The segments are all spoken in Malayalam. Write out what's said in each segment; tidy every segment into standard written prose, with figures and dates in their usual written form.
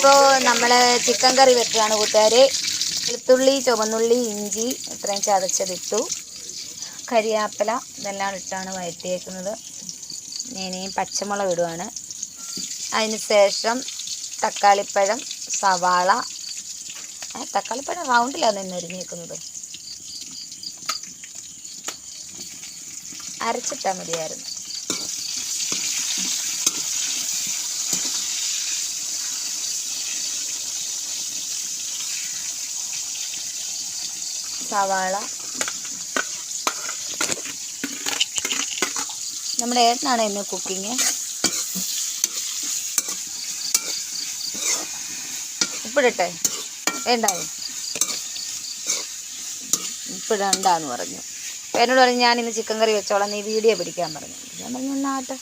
അപ്പോൾ നമ്മൾ ചിക്കൻ കറി വെക്കുകയാണ് കൂട്ടുകാരെ. വെളുത്തുള്ളി, ചുവന്നുള്ളി, ഇഞ്ചി ഇത്രയും ചതച്ചതിട്ടു. കരിയാപ്പില ഇതെല്ലാം ഇട്ടാണ് വഴറ്റിയേക്കുന്നത്. ഇനി പച്ചമുളക് ഇടുവാണ്. അതിന് ശേഷം തക്കാളിപ്പഴം, സവാള. തക്കാളിപ്പഴം റൗണ്ടിലാണ് നിന്ന് അരിഞ്ഞേക്കുന്നത്. അരച്ചിട്ടാൽ മതിയായിരുന്നു. സവാള നമ്മുടെ ഏട്ടനാണ് ഇന്ന് കുക്കിങ്. ഉപ്പിടട്ടെ? വേണ്ടായോ? ഉപ്പിടണ്ടെന്ന് പറഞ്ഞു. എന്നോട് പറഞ്ഞു ഞാൻ ഇന്ന് ചിക്കൻ കറി വെച്ചോളാം, നീ വീഡിയോ പിടിക്കാൻ പറഞ്ഞു. ഞാൻ പറഞ്ഞു എന്നാട്ടെ.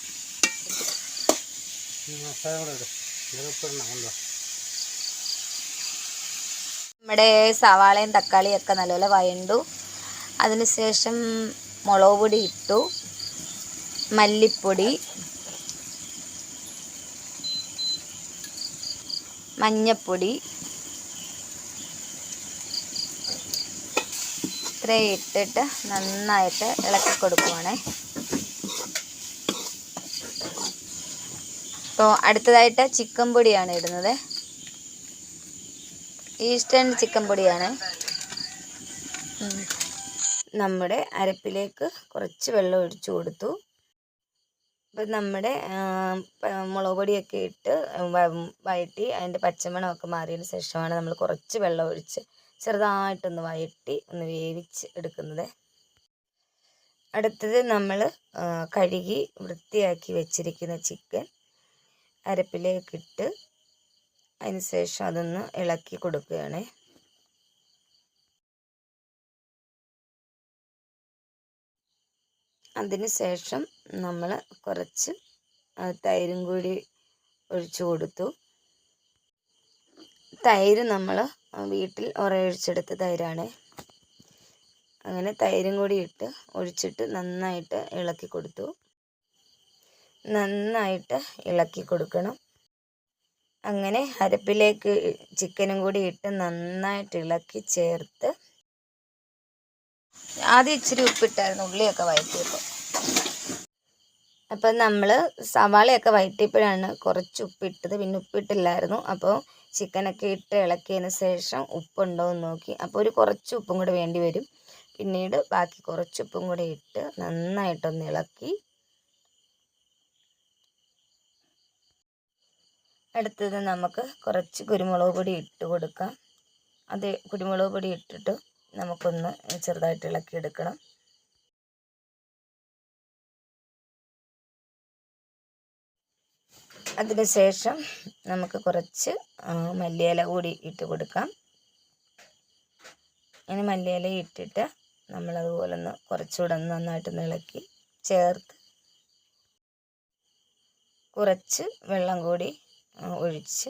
നമ്മുടെ സവാളയും തക്കാളിയും ഒക്കെ നല്ലപോലെ വഴണ്ടു. അതിനുശേഷം മുളക് പൊടി ഇട്ടു, മല്ലിപ്പൊടി, മഞ്ഞപ്പൊടി ഇത്രയും ഇട്ടിട്ട് നന്നായിട്ട് ഇളക്കി കൊടുക്കുവാണേ. അപ്പോൾ അടുത്തതായിട്ട് ചിക്കൻ പൊടിയാണ് ഇടുന്നത്. ഈസ്റ്റേൺ ചിക്കൻ പൊടിയാണ്. നമ്മുടെ അരപ്പിലേക്ക് കുറച്ച് വെള്ളം ഒഴിച്ചു കൊടുത്തു. അപ്പം നമ്മുടെ മുളക് പൊടിയൊക്കെ ഇട്ട് വഴറ്റി അതിൻ്റെ പച്ചമണമൊക്കെ മാറിയതിന് ശേഷമാണ് നമ്മൾ കുറച്ച് വെള്ളം ഒഴിച്ച് ചെറുതായിട്ടൊന്ന് വഴറ്റി ഒന്ന് വേവിച്ച് എടുക്കുന്നത്. അടുത്തത് നമ്മൾ കഴുകി വൃത്തിയാക്കി വെച്ചിരിക്കുന്ന ചിക്കൻ അരപ്പിലേക്കിട്ട് അതിന് ശേഷം അതൊന്ന് ഇളക്കി കൊടുക്കുകയാണ്. അതിന് ശേഷം നമ്മൾ കുറച്ച് തൈരും കൂടി ഒഴിച്ചു കൊടുത്തു. തൈര് നമ്മൾ വീട്ടിൽ ഉറയൊഴിച്ചെടുത്ത തൈരാണ്. അങ്ങനെ തൈരും കൂടി ഇട്ട് ഒഴിച്ചിട്ട് നന്നായിട്ട് ഇളക്കി കൊടുത്തു. നന്നായിട്ട് ഇളക്കി കൊടുക്കണം. അങ്ങനെ അരപ്പിലേക്ക് ചിക്കനും കൂടി ഇട്ട് നന്നായിട്ട് ഇളക്കി ചേർത്ത് ആദ്യം ഇച്ചിരി ഉപ്പിട്ടായിരുന്നു ഉള്ളിയൊക്കെ വഴറ്റിയപ്പോൾ. അപ്പം നമ്മൾ സവാളയൊക്കെ വഴറ്റിയപ്പോഴാണ് കുറച്ച് ഉപ്പിട്ടത്, പിന്നെ ഉപ്പിട്ടില്ലായിരുന്നു. അപ്പോൾ ചിക്കനൊക്കെ ഇട്ട് ഇളക്കിയതിന് ശേഷം ഉപ്പുണ്ടോ എന്ന് നോക്കി. അപ്പോൾ ഒരു കുറച്ച് ഉപ്പും കൂടെ വേണ്ടി വരും. പിന്നീട് ബാക്കി കുറച്ച് ഉപ്പും കൂടെ ഇട്ട് നന്നായിട്ടൊന്ന് ഇളക്കി. അടുത്തത് നമുക്ക് കുറച്ച് കുരുമുളക് പൊടി ഇട്ട് കൊടുക്കാം. അത് കുരുമുളക് പൊടി ഇട്ടിട്ട് നമുക്കൊന്ന് ചെറുതായിട്ട് ഇളക്കിയെടുക്കണം. അതിന് ശേഷം നമുക്ക് കുറച്ച് മല്ലിയില കൂടി ഇട്ട് കൊടുക്കാം. ഇനി മല്ലിയില ഇട്ടിട്ട് നമ്മളതുപോലെ ഒന്ന് കുറച്ചുകൂടെ നന്നായിട്ട് ഇളക്കി ചേർത്ത് കുറച്ച് വെള്ളം കൂടി ഒഴിച്ച്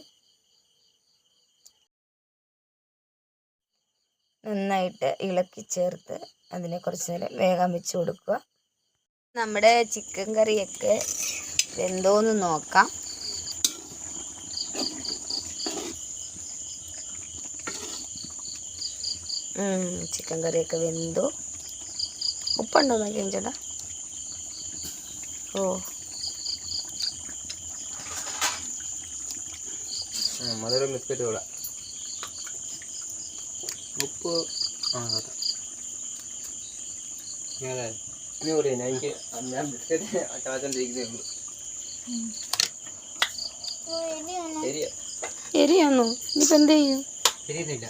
നന്നായിട്ട് ഇളക്കി ചേർത്ത് അതിനെ കുറച്ച് നേരം വേഗം വെച്ച് കൊടുക്കുക. നമ്മുടെ ചിക്കൻ കറിയൊക്കെ വെന്തോന്ന് നോക്കാം. ചിക്കൻ കറിയൊക്കെ വെന്തു. ഉപ്പുണ്ടോ നോക്കിയാ ചേട്ടാ? ഓ, മധുരം ബിസ്ക്കറ്റ് കൂടെ ഉപ്പ് എനിക്ക് ഞാൻ ബിസ്ക്കറ്റ് ചാച്ചോണ്ടിരിക്കുന്നേ ഉള്ളൂ. എരിയാന്നോ? ഇനിയിപ്പോൾ എന്ത് ചെയ്യും? ശരിയുന്നില്ല.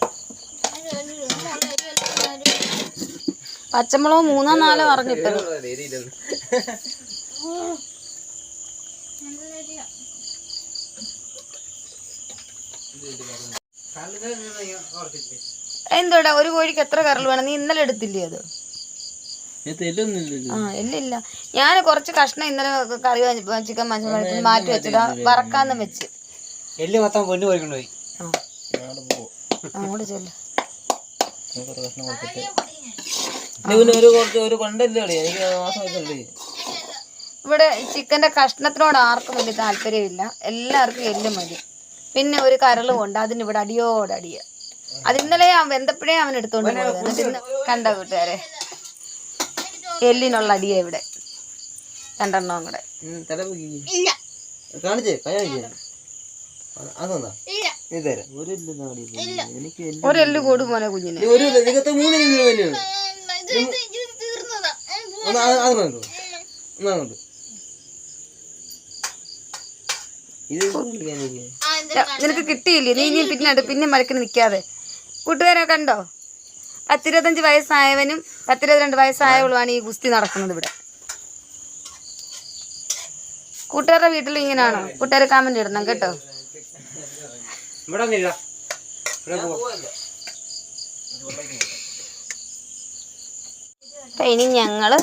പച്ചമുളക് 3-4 അറിഞ്ഞിട്ടത്. എന്തോടാ ഒരു കോഴിക്ക് എത്ര കരൾ വേണം? നീ ഇന്നലെ എടുത്തില്ലേ അത്? ഇല്ലില്ല, ഞാൻ കുറച്ച് കഷ്ണം ഇന്നലെ കറി ചിക്കൻ മഞ്ഞൾ മാറ്റി വെച്ചതാ, വറക്കാന്ന് വെച്ച്. അങ്ങോട്ട് ചെല്ല്. ഇവിടെ ചിക്കന്റെ കഷ്ണത്തിനോട് ആർക്കും വലിയ താല്പര്യമില്ല. എല്ലാവർക്കും എല്ല് മതി. പിന്നെ ഒരു കരളും ഉണ്ട്, അതിന് ഇവിടെ അടിയോടടിയ. അത് ഇന്നലെ വെന്തപ്പോഴേ അവൻ എടുത്തോണ്ട് പോയത്. എന്നിട്ട് ഇന്ന് കണ്ട കൂട്ടുകാരെ എല്ലിനുള്ള അടിയ ഇവിടെ 2 എണ്ണവും കൂടെ. ഒരു എല്ല് കൂടും മോനെ കുഞ്ഞിന്. നിനക്ക് കിട്ടിയില്ലേ? നീ ഇനി പിന്നെ മരക്കിന് നിൽക്കാതെ. കൂട്ടുകാരെ കണ്ടോ, 10-25 വയസ്സായവനും 10-22 വയസ്സായവളുമാണ് ഈ ഗുസ്തി നടക്കുന്നത് ഇവിടെ. കൂട്ടുകാരുടെ വീട്ടിൽ ഇങ്ങനെയാണോ? കൂട്ടുകാരെ കമന്റ് ഇടണം കേട്ടോ. ഇനി ഞങ്ങള്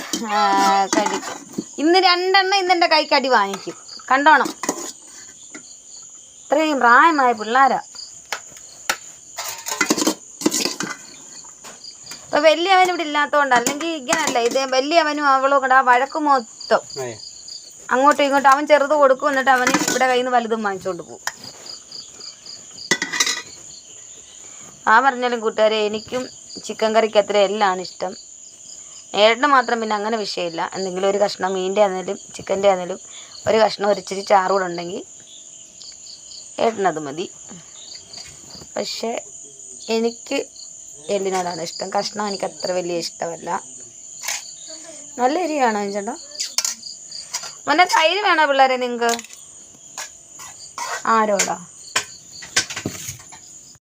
കഴിക്കും. ഇന്ന് 2 എണ്ണം ഇന്നെൻ്റെ കൈക്കടി വാങ്ങിക്കും, കണ്ടോണം. ഇത്രയും പ്രായമായ പിള്ളേരാ. ഇപ്പൊ വലിയവൻ ഇവിടെ ഇല്ലാത്തതുകൊണ്ട്, അല്ലെങ്കിൽ ഇങ്ങനല്ല. ഇത് വലിയവനും അവളും കൂടെ ആ വഴക്ക് മൊത്തം അങ്ങോട്ടും ഇങ്ങോട്ടും. അവൻ ചെറുത് കൊടുക്കും, എന്നിട്ട് അവന് ഇവിടെ കയ്യിൽ നിന്ന് വലുതും വാങ്ങിച്ചുകൊണ്ട് പോകും. പറഞ്ഞാലും കൂട്ടുകാരെ, എനിക്കും ചിക്കൻ കറിക്ക് അത്ര എല്ലാം ഇഷ്ടം. ഏട്ടന് മാത്രം പിന്നെ അങ്ങനെ വിഷയമില്ല. എന്തെങ്കിലും ഒരു കഷ്ണം മീനിൻ്റെ ആണെങ്കിലും ചിക്കൻ്റെ ആണെങ്കിലും ഒരു കഷ്ണം ഒരിച്ചിരി ചാറുകൂടെ ഉണ്ടെങ്കിൽ ഏട്ടനത് മതി. പക്ഷേ എനിക്ക് എല്ലിനോടാണ് ഇഷ്ടം. കഷ്ണം എനിക്ക് അത്ര വലിയ ഇഷ്ടമല്ല. നല്ല എരിയാണോ ചേട്ടാ? മോനെ തൈര് വേണോ പിള്ളേരെ നിങ്ങൾക്ക്? ആരോടാ?